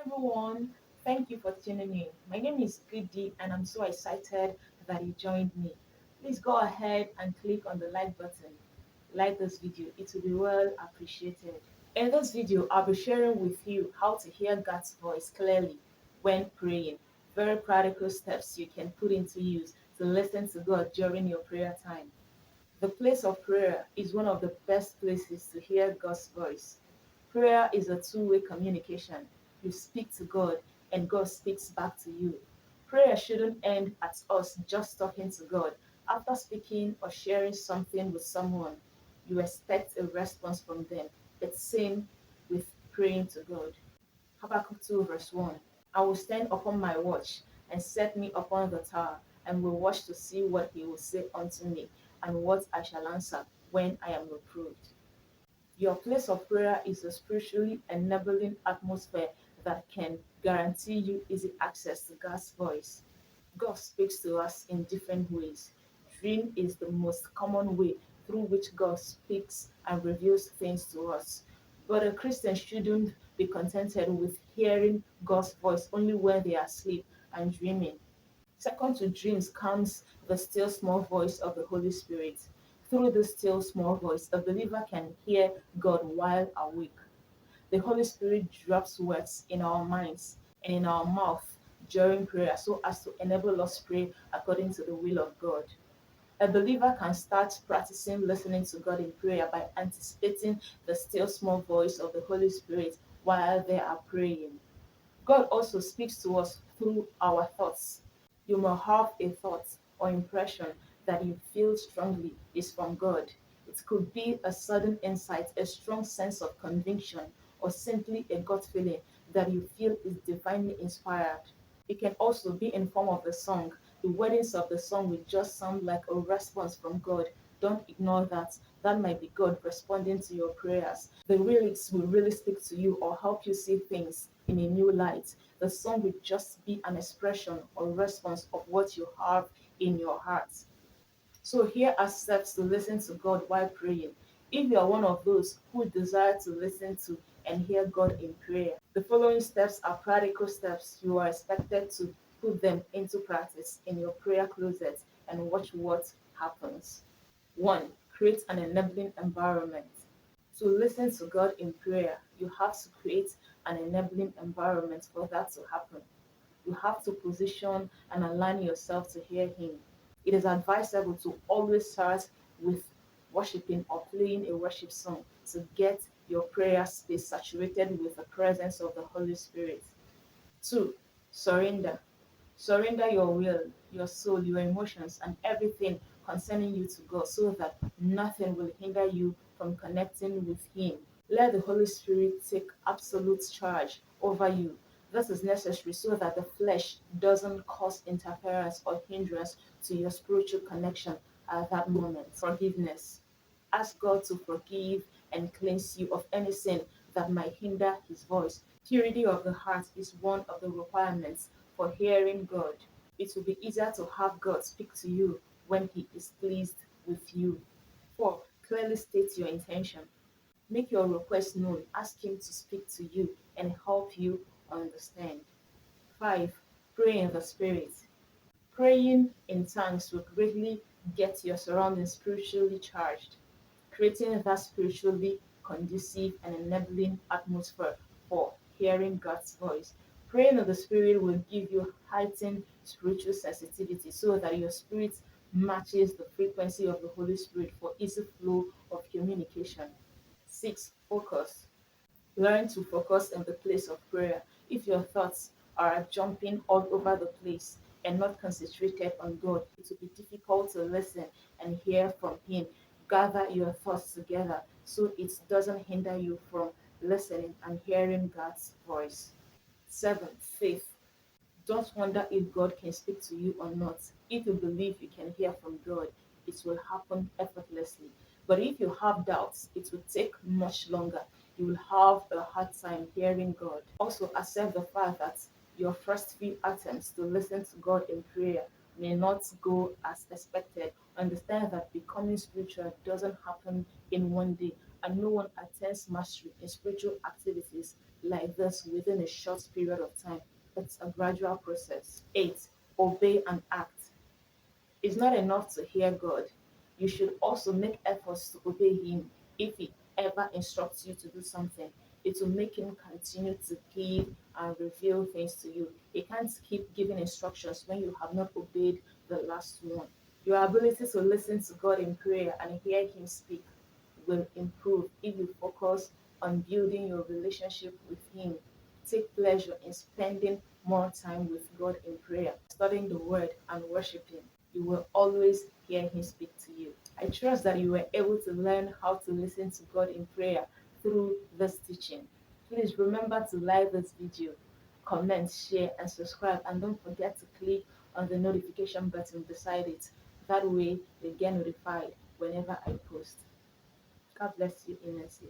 everyone, thank you for tuning in. My name is Goody and I'm so excited that you joined me. Please go ahead and click on the like button. Like this video, it will be well appreciated. In this video, I'll be sharing with you how to hear God's voice clearly when praying. Very practical steps you can put into use to listen to God during your prayer time. The place of prayer is one of the best places to hear God's voice. Prayer is a two-way communication. You speak to God and God speaks back to you. Prayer shouldn't end at us just talking to God. After speaking or sharing something with someone, you expect a response from them. It's same with praying to God. Habakkuk 2 verse 1. I will stand upon my watch and set me upon the tower, and will watch to see what he will say unto me, and what I shall answer when I am reproved. Your place of prayer is a spiritually enabling atmosphere that can guarantee you easy access to God's voice. God speaks to us in different ways. Dream is the most common way through which God speaks and reveals things to us. But a Christian shouldn't be contented with hearing God's voice only when they are asleep and dreaming. Second to dreams comes the still small voice of the Holy Spirit. Through this still small voice, a believer can hear God while awake. The Holy Spirit drops words in our minds and in our mouth during prayer so as to enable us pray according to the will of God. A believer can start practicing listening to God in prayer by anticipating the still small voice of the Holy Spirit while they are praying. God also speaks to us through our thoughts. You may have a thought or impression that you feel strongly is from God. It could be a sudden insight, a strong sense of conviction, or simply a gut feeling that you feel is divinely inspired. It can also be in form of a song. The wordings of the song will just sound like a response from God. Don't ignore that. That might be God responding to your prayers. The lyrics will really speak to you or help you see things in a new light. The song will just be an expression or response of what you have in your heart. So here are steps to listen to God while praying. If you are one of those who desire to listen to and hear God in prayer, the following steps are practical steps. You are expected to put them into practice in your prayer closet and watch what happens. 1. Create an enabling environment. To listen to God in prayer, you have to create an enabling environment for that to happen. You have to position and align yourself to hear Him. It is advisable to always start with worshiping or playing a worship song to get your prayer space saturated with the presence of the Holy Spirit. 2. Surrender. Surrender your will, your soul, your emotions, and everything concerning you to God so that nothing will hinder you from connecting with Him. Let the Holy Spirit take absolute charge over you. This is necessary so that the flesh doesn't cause interference or hindrance to your spiritual connection at that moment. Forgiveness. Ask God to forgive and cleanse you of any sin that might hinder His voice. Purity of the heart is one of the requirements for hearing God. It will be easier to have God speak to you when He is pleased with you. 4. Clearly state your intention. Make your request known. Ask Him to speak to you and help you understand. 5. Pray in the Spirit. Praying in tongues will greatly get your surroundings spiritually charged, creating that spiritually conducive and enabling atmosphere for hearing God's voice. Praying in the Spirit will give you heightened spiritual sensitivity so that your spirit matches the frequency of the Holy Spirit for easy flow of communication. 6. Focus. Learn to focus in the place of prayer. If your thoughts are jumping all over the place and not concentrated on God, it will be difficult to listen and hear from Him. Gather your thoughts together so it doesn't hinder you from listening and hearing God's voice. 7. Faith. Don't wonder if God can speak to you or not. If you believe you can hear from God, it will happen effortlessly. But if you have doubts, it will take much longer. You will have a hard time hearing God. Also, accept the fact that your first few attempts to listen to God in prayer may not go as expected. Understand that becoming spiritual doesn't happen in one day, and no one attains mastery in spiritual activities like this within a short period of time. It's a gradual process. 8. Obey and act. It's not enough to hear God. You should also make efforts to obey Him. If He ever instructs you to do something, it will make Him continue to give and reveal things to you. He can't keep giving instructions when you have not obeyed the last one. Your ability to listen to God in prayer and hear Him speak will improve if you focus on building your relationship with Him. Take pleasure in spending more time with God in prayer, studying the Word, and worshiping. You will always hear Him speak to you. I trust that you were able to learn how to listen to God in prayer through this teaching. Please remember to like this video, comment, share, and subscribe, and don't forget to click on the notification button beside it. That way, you get notified whenever I post. God bless you immensely.